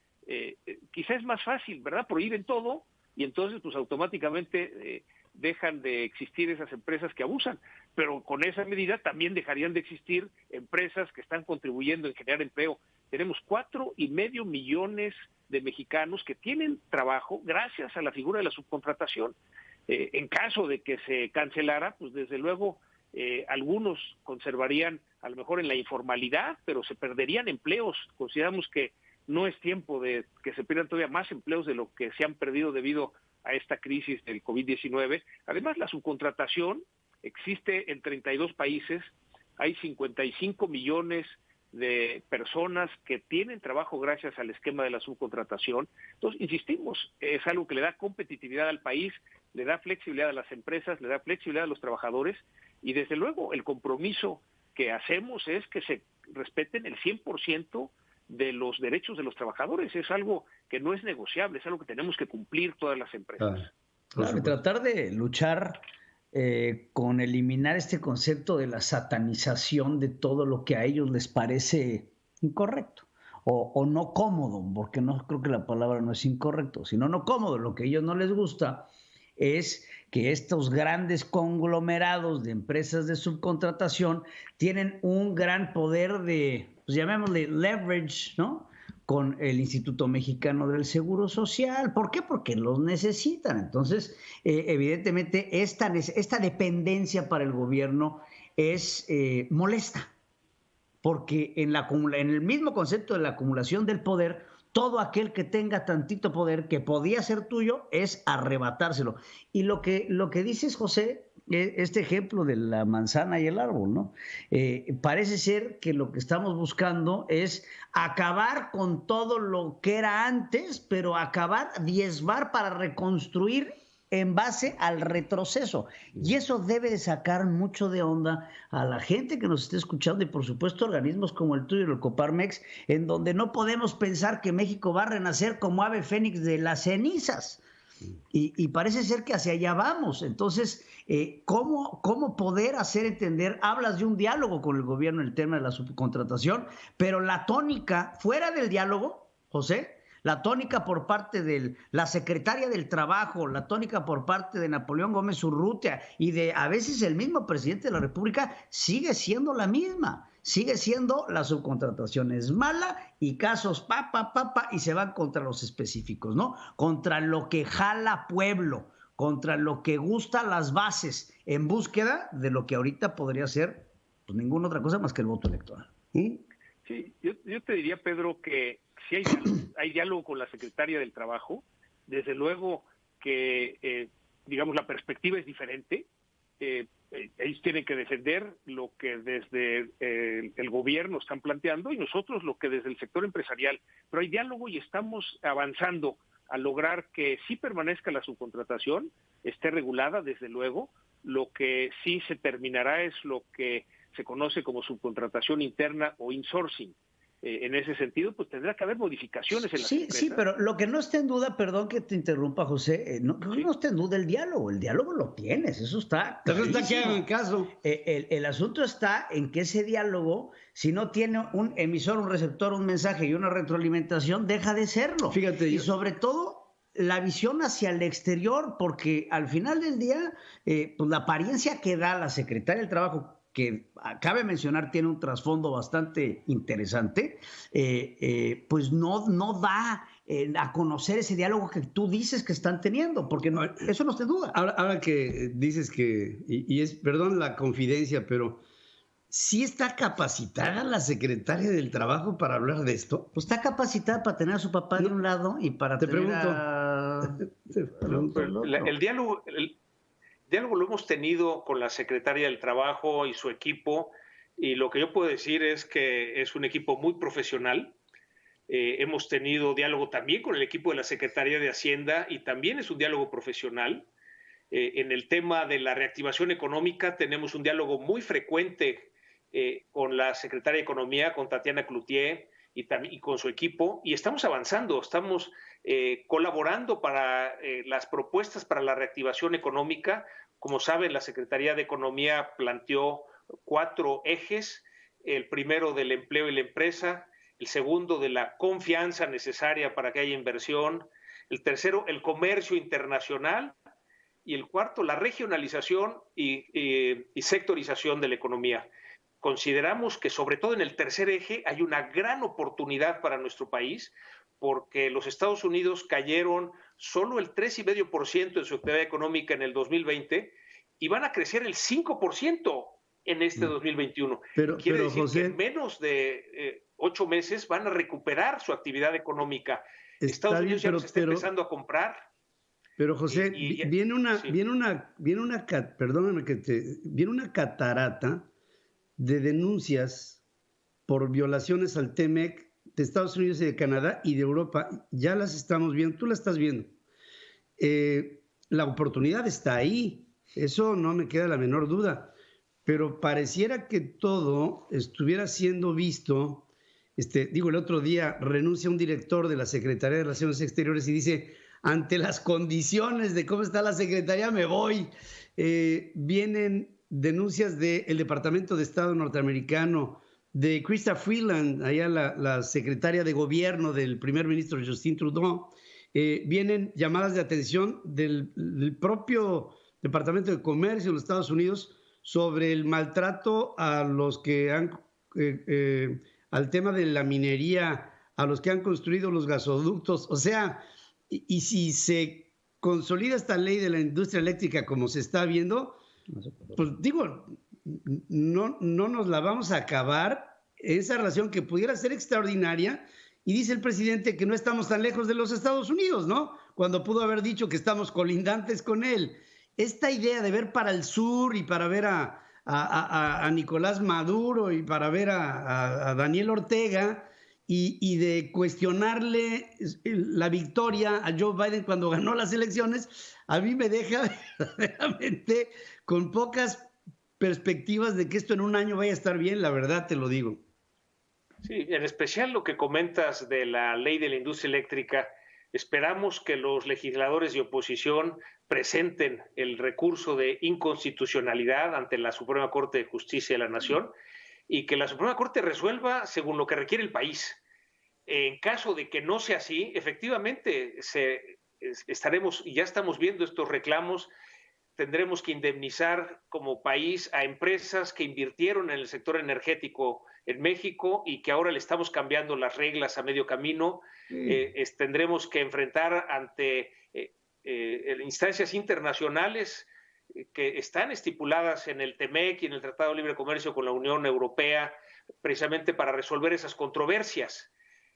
quizás es más fácil, ¿verdad?, prohíben todo, y entonces pues automáticamente dejan de existir esas empresas que abusan, pero con esa medida también dejarían de existir empresas que están contribuyendo en generar empleo. Tenemos 4.5 millones de mexicanos que tienen trabajo gracias a la figura de la subcontratación. En caso de que se cancelara, pues desde luego algunos conservarían a lo mejor en la informalidad, pero se perderían empleos. Consideramos que no es tiempo de que se pierdan todavía más empleos de lo que se han perdido debido a esta crisis del COVID-19. Además, la subcontratación existe en 32 países, hay 55 millones de personas que tienen trabajo gracias al esquema de la subcontratación. Entonces, insistimos, es algo que le da competitividad al país, le da flexibilidad a las empresas, le da flexibilidad a los trabajadores, y desde luego el compromiso que hacemos es que se respeten el 100% de los derechos de los trabajadores. Es algo que no es negociable, es algo que tenemos que cumplir todas las empresas. Claro, y tratar de luchar con eliminar este concepto de la satanización de todo lo que a ellos les parece incorrecto o no cómodo, porque no creo que la palabra no es incorrecto, sino no cómodo. Lo que a ellos no les gusta es que estos grandes conglomerados de empresas de subcontratación tienen un gran poder de, pues llamémosle leverage, ¿no? con el Instituto Mexicano del Seguro Social. ¿Por qué? Porque los necesitan. Entonces, evidentemente, esta dependencia para el gobierno es molesta, porque en el mismo concepto de la acumulación del poder, todo aquel que tenga tantito poder que podía ser tuyo es arrebatárselo. Y lo que dices, José, este ejemplo de la manzana y el árbol, ¿no? Parece ser que lo que estamos buscando es acabar con todo lo que era antes, pero diezmar para reconstruir en base al retroceso. Y eso debe de sacar mucho de onda a la gente que nos esté escuchando y, por supuesto, organismos como el tuyo, el Coparmex, en donde no podemos pensar que México va a renacer como ave fénix de las cenizas. Y parece ser que hacia allá vamos. Entonces, ¿cómo poder hacer entender? Hablas de un diálogo con el gobierno en el tema de la subcontratación, pero la tónica, fuera del diálogo, José, la tónica por parte de la secretaria del Trabajo, la tónica por parte de Napoleón Gómez Urrutia y de a veces el mismo presidente de la República sigue siendo la misma. Sigue siendo la subcontratación es mala y casos y se van contra los específicos, ¿no? Contra lo que jala pueblo, contra lo que gusta las bases, en búsqueda de lo que ahorita podría ser pues ninguna otra cosa más que el voto electoral. Sí, yo te diría, Pedro, que si hay diálogo con la secretaria del Trabajo, desde luego que, digamos, la perspectiva es diferente. Ellos tienen que defender lo que desde el gobierno están planteando y nosotros lo que desde el sector empresarial. Pero hay diálogo y estamos avanzando a lograr que sí permanezca la subcontratación, esté regulada desde luego. Lo que sí se terminará es lo que se conoce como subcontratación interna o insourcing. En ese sentido, pues tendrá que haber modificaciones en las empresas. Sí, pero lo que no está en duda, perdón que te interrumpa, José, no está en duda el diálogo lo tienes, eso está clarísimo. Está que hagan caso. El asunto está en que ese diálogo, si no tiene un emisor, un receptor, un mensaje y una retroalimentación, deja de serlo. Fíjate, y sobre todo la visión hacia el exterior, porque al final del día, pues la apariencia que da la secretaria del Trabajo, que cabe mencionar tiene un trasfondo bastante interesante, pues no da a conocer ese diálogo que tú dices que están teniendo, porque eso no te duda. Ahora que dices que, y es, perdón la confidencia, pero ¿sí está capacitada la secretaria del Trabajo para hablar de esto? Pues está capacitada para tener a su papá de un lado y para te tener pregunto. El diálogo lo hemos tenido con la secretaria del Trabajo y su equipo, y lo que yo puedo decir es que es un equipo muy profesional. Hemos tenido diálogo también con el equipo de la Secretaría de Hacienda y también es un diálogo profesional. En el tema de la reactivación económica tenemos un diálogo muy frecuente con la Secretaria de Economía, con Tatiana Cloutier y con su equipo, y estamos avanzando, estamos colaborando para las propuestas para la reactivación económica. Como saben, la Secretaría de Economía planteó 4 ejes: el primero del empleo y la empresa, el segundo de la confianza necesaria para que haya inversión, el tercero el comercio internacional y el cuarto la regionalización y sectorización de la economía. Consideramos que sobre todo en el tercer eje hay una gran oportunidad para nuestro país, porque los Estados Unidos cayeron solo el 3,5% de su actividad económica en el 2020 y van a crecer el 5% en este 2021. Quiere decir, José, que en menos de 8 meses van a recuperar su actividad económica. Estados Unidos ya nos está empezando a comprar. Pero José, viene una catarata de denuncias por violaciones al TEMEC de Estados Unidos y de Canadá y de Europa. Ya las estamos viendo, tú las estás viendo. La oportunidad está ahí, eso no me queda la menor duda, pero pareciera que todo estuviera siendo visto. El otro día renuncia un director de la Secretaría de Relaciones Exteriores y dice: ante las condiciones de cómo está la Secretaría, me voy. Vienen denuncias del Departamento de Estado norteamericano, de Chrystia Freeland, allá la secretaria de gobierno del primer ministro Justin Trudeau. Vienen llamadas de atención del propio Departamento de Comercio de los Estados Unidos sobre el maltrato a los que han, al tema de la minería a los que han construido los gasoductos. O sea, y si se consolida esta ley de la industria eléctrica como se está viendo, pues digo, no nos la vamos a acabar, esa relación que pudiera ser extraordinaria. Y dice el presidente que no estamos tan lejos de los Estados Unidos, ¿no? Cuando pudo haber dicho que estamos colindantes con él. Esta idea de ver para el sur y para ver a Nicolás Maduro y para ver a Daniel Ortega y de cuestionarle la victoria a Joe Biden cuando ganó las elecciones, a mí me deja verdaderamente con pocas perspectivas de que esto en un año vaya a estar bien, la verdad te lo digo. Sí, en especial lo que comentas de la ley de la industria eléctrica. Esperamos que los legisladores de oposición presenten el recurso de inconstitucionalidad ante la Suprema Corte de Justicia de la Nación y que la Suprema Corte resuelva según lo que requiere el país. En caso de que no sea así, efectivamente estaremos, y ya estamos viendo estos reclamos, tendremos que indemnizar como país a empresas que invirtieron en el sector energético en México y que ahora le estamos cambiando las reglas a medio camino. Tendremos que enfrentar ante instancias internacionales que están estipuladas en el TEMEC y en el Tratado de Libre Comercio con la Unión Europea, precisamente para resolver esas controversias.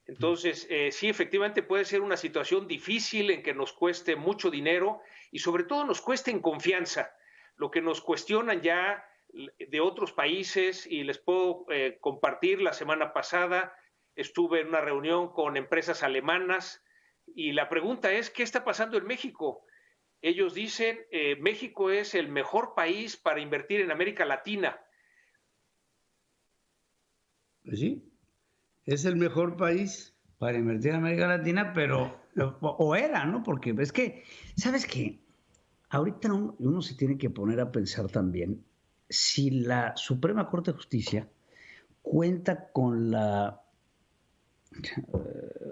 Entonces, sí, efectivamente puede ser una situación difícil en que nos cueste mucho dinero y sobre todo nos cueste en confianza. Lo que nos cuestionan ya de otros países, y les puedo compartir, la semana pasada estuve en una reunión con empresas alemanas y la pregunta es, ¿qué está pasando en México? Ellos dicen, México es el mejor país para invertir en América Latina. Pues sí. Es el mejor país para invertir en América Latina, pero o era, ¿no? Porque es que, ¿sabes qué? Ahorita uno se tiene que poner a pensar también si la Suprema Corte de Justicia cuenta con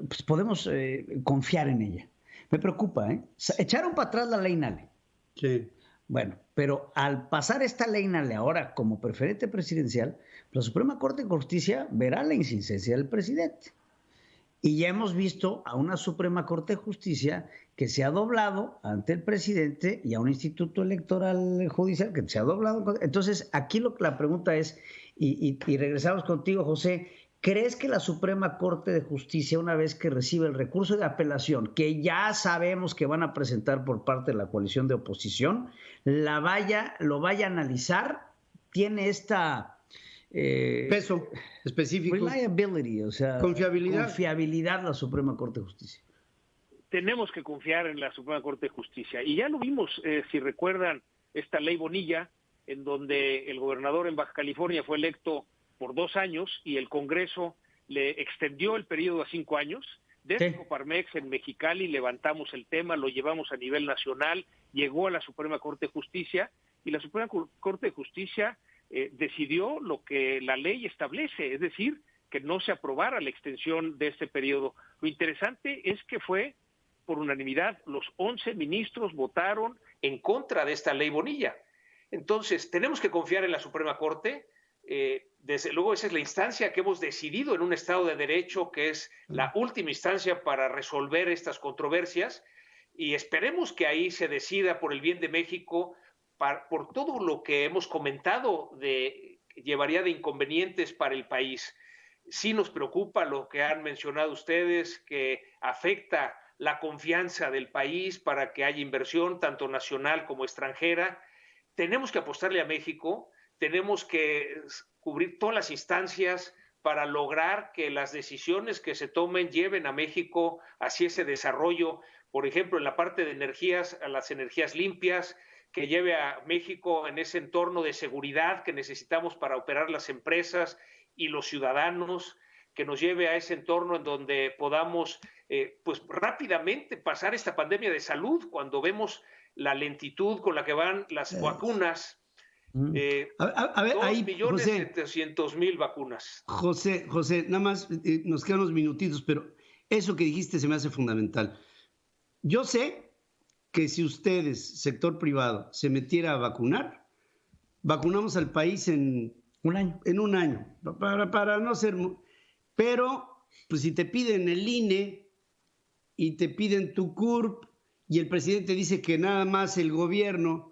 pues podemos confiar en ella. Me preocupa, ¿eh? Echaron para atrás la ley Nale. Sí. Bueno, pero al pasar esta ley Nale ahora como preferente presidencial, la Suprema Corte de Justicia verá la insistencia del presidente. Y ya hemos visto a una Suprema Corte de Justicia que se ha doblado ante el presidente y a un instituto electoral judicial que se ha doblado. Entonces, aquí la pregunta es, y regresamos contigo, José, ¿crees que la Suprema Corte de Justicia, una vez que recibe el recurso de apelación, que ya sabemos que van a presentar por parte de la coalición de oposición, lo vaya a analizar? ¿Tiene esta peso específico? Reliability, o sea, confiabilidad la Suprema Corte de Justicia. Tenemos que confiar en la Suprema Corte de Justicia. Y ya lo vimos, si recuerdan, esta ley Bonilla, en donde el gobernador en Baja California fue electo por 2 años y el Congreso le extendió el periodo a 5 años. Desde Coparmex en Mexicali levantamos el tema, lo llevamos a nivel nacional, llegó a la Suprema Corte de Justicia y la Suprema Corte de Justicia decidió lo que la ley establece, es decir, que no se aprobara la extensión de este periodo. Lo interesante es que fue por unanimidad, los 11 ministros votaron en contra de esta ley Bonilla. Entonces, tenemos que confiar en la Suprema Corte. Desde luego, esa es la instancia que hemos decidido en un Estado de Derecho, que es la última instancia para resolver estas controversias, y esperemos que ahí se decida por el bien de México, por todo lo que hemos comentado llevaría de inconvenientes para el país. Sí nos preocupa lo que han mencionado ustedes, que afecta la confianza del país para que haya inversión, tanto nacional como extranjera. Tenemos que apostarle a México, tenemos que cubrir todas las instancias para lograr que las decisiones que se tomen lleven a México hacia ese desarrollo, por ejemplo, en la parte de energías, a las energías limpias, que lleve a México en ese entorno de seguridad que necesitamos para operar las empresas y los ciudadanos, que nos lleve a ese entorno en donde podamos pues rápidamente pasar esta pandemia de salud, cuando vemos la lentitud con la que van las vacunas. A ver, 2.700.000 vacunas. José, nada más nos quedan unos minutitos, pero eso que dijiste se me hace fundamental. Yo sé que si ustedes, sector privado, se metiera a vacunar, vacunamos al país en un año. En un año, para no ser... Pero pues si te piden el INE y te piden tu CURP y el presidente dice que nada más el gobierno,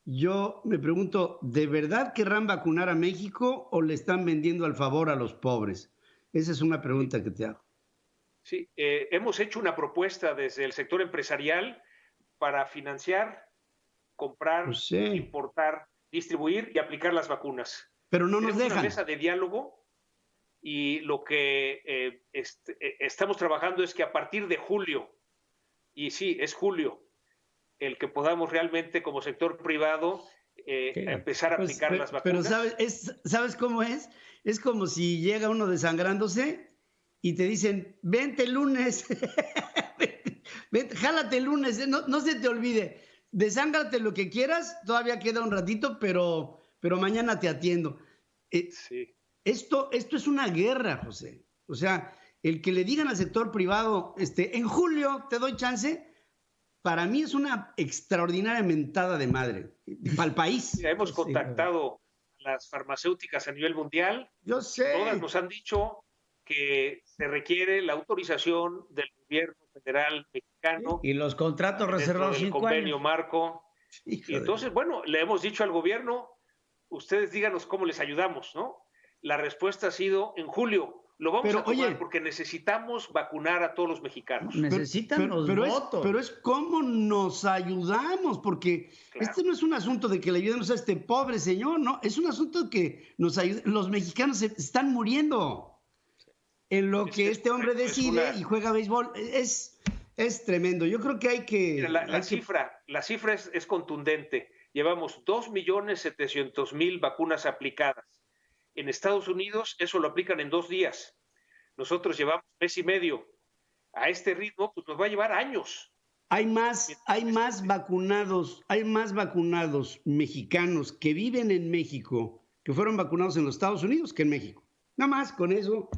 yo me pregunto, ¿de verdad querrán vacunar a México o le están vendiendo al favor a los pobres? Esa es una pregunta que te hago. Sí, hemos hecho una propuesta desde el sector empresarial para financiar, comprar, Pues sí. importar, distribuir y aplicar las vacunas. Pero no nos Tenemos dejan. una mesa de diálogo y lo que estamos trabajando es que a partir de julio, y sí, es julio, el que podamos realmente como sector privado empezar a aplicar las vacunas. Pero ¿sabes cómo es? Es como si llega uno desangrándose y te dicen, vente el lunes, vente, jálate el lunes, no se te olvide, desángrate lo que quieras, todavía queda un ratito, pero mañana te atiendo. Sí. Esto es una guerra, José. O sea, el que le digan al sector privado, en julio te doy chance, para mí es una extraordinaria mentada de madre para el país. Mira, hemos contactado a las farmacéuticas a nivel mundial. Yo sé. Todas nos han dicho que se requiere la autorización del gobierno federal mexicano. Y los contratos reservados 5 años. El convenio marco. Y entonces, bueno, le hemos dicho al gobierno, ustedes díganos cómo les ayudamos, ¿no? La respuesta ha sido en julio. Lo vamos a tomar porque necesitamos vacunar a todos los mexicanos. Necesitan los votos. Pero es cómo nos ayudamos, porque este no es un asunto de que le ayudemos a este pobre señor, ¿no? Es un asunto de que los mexicanos se están muriendo en lo que este hombre decide y juega béisbol. Es tremendo. Yo creo que hay que... Mira, la cifra es contundente. Llevamos 2.700.000 vacunas aplicadas. En Estados Unidos eso lo aplican en 2 días. Nosotros llevamos 1 mes y medio. A este ritmo, pues nos va a llevar años. Hay más vacunados mexicanos que viven en México, que fueron vacunados en los Estados Unidos que en México. Nada más con eso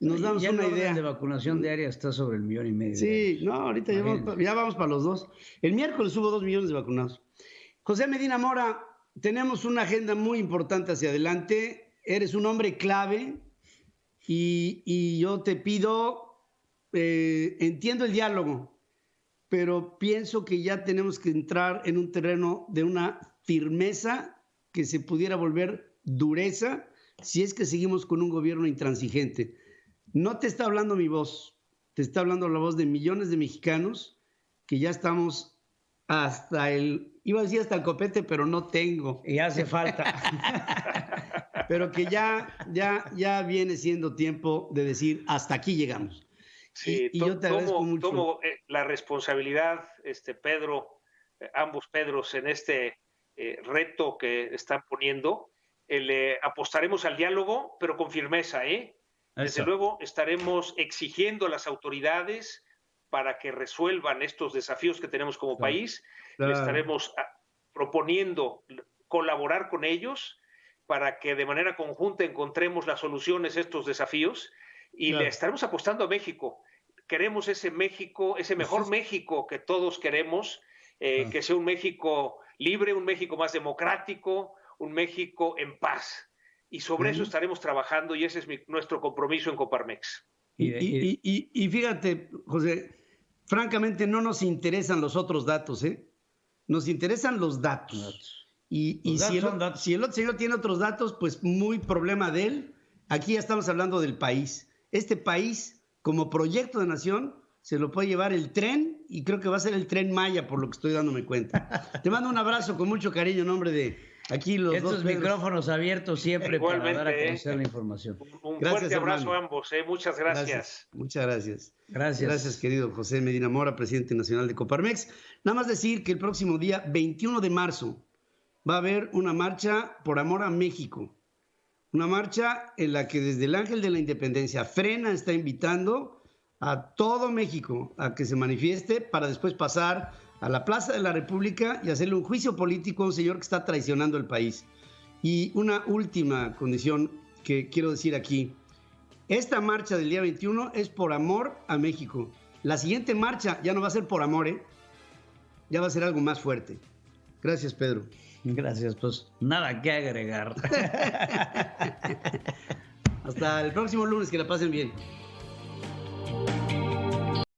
nos damos una idea. El de vacunación diaria está sobre 1,5 millones. Sí, no, ahorita ya vamos para los 2. El miércoles hubo 2 millones de vacunados. José Medina Mora, tenemos una agenda muy importante hacia adelante. Eres un hombre clave y yo te pido, entiendo el diálogo, pero pienso que ya tenemos que entrar en un terreno de una firmeza que se pudiera volver dureza si es que seguimos con un gobierno intransigente. No te está hablando mi voz, te está hablando la voz de millones de mexicanos que ya estamos iba a decir hasta el copete, pero no tengo. Y hace falta. Pero que ya viene siendo tiempo de decir, hasta aquí llegamos. Sí, y yo te agradezco mucho. Tomo la responsabilidad, Pedro, ambos Pedros, en este reto que están poniendo. Apostaremos al diálogo, pero con firmeza, Desde luego estaremos exigiendo a las autoridades para que resuelvan estos desafíos que tenemos como país. Estaremos proponiendo colaborar con ellos para que de manera conjunta encontremos las soluciones a estos desafíos y le estaremos apostando a México. Queremos ese México, ese mejor México que todos queremos, que sea un México libre, un México más democrático, un México en paz. Y sobre eso estaremos trabajando y ese es nuestro compromiso en Coparmex. Y fíjate, José, francamente no nos interesan los otros datos, Nos interesan los datos. Y si el otro señor tiene otros datos, pues muy problema de él. Aquí ya estamos hablando del país. Este país, como proyecto de nación, se lo puede llevar el tren y creo que va a ser el Tren Maya, por lo que estoy dándome cuenta. Te mando un abrazo con mucho cariño en nombre de aquí los estos dos micrófonos abiertos siempre para dar a conocer la información. Un fuerte abrazo a ambos. Muchas gracias. Muchas gracias. Gracias, querido José Medina Mora, presidente nacional de Coparmex. Nada más decir que el próximo día 21 de marzo va a haber una marcha por amor a México. Una marcha en la que desde el Ángel de la Independencia, Frena está invitando a todo México a que se manifieste para después pasar a la Plaza de la República y hacerle un juicio político a un señor que está traicionando el país. Y una última condición que quiero decir aquí. Esta marcha del día 21 es por amor a México. La siguiente marcha ya no va a ser por amor, ya va a ser algo más fuerte. Gracias, Pedro. Gracias, pues nada que agregar. Hasta el próximo lunes, que la pasen bien.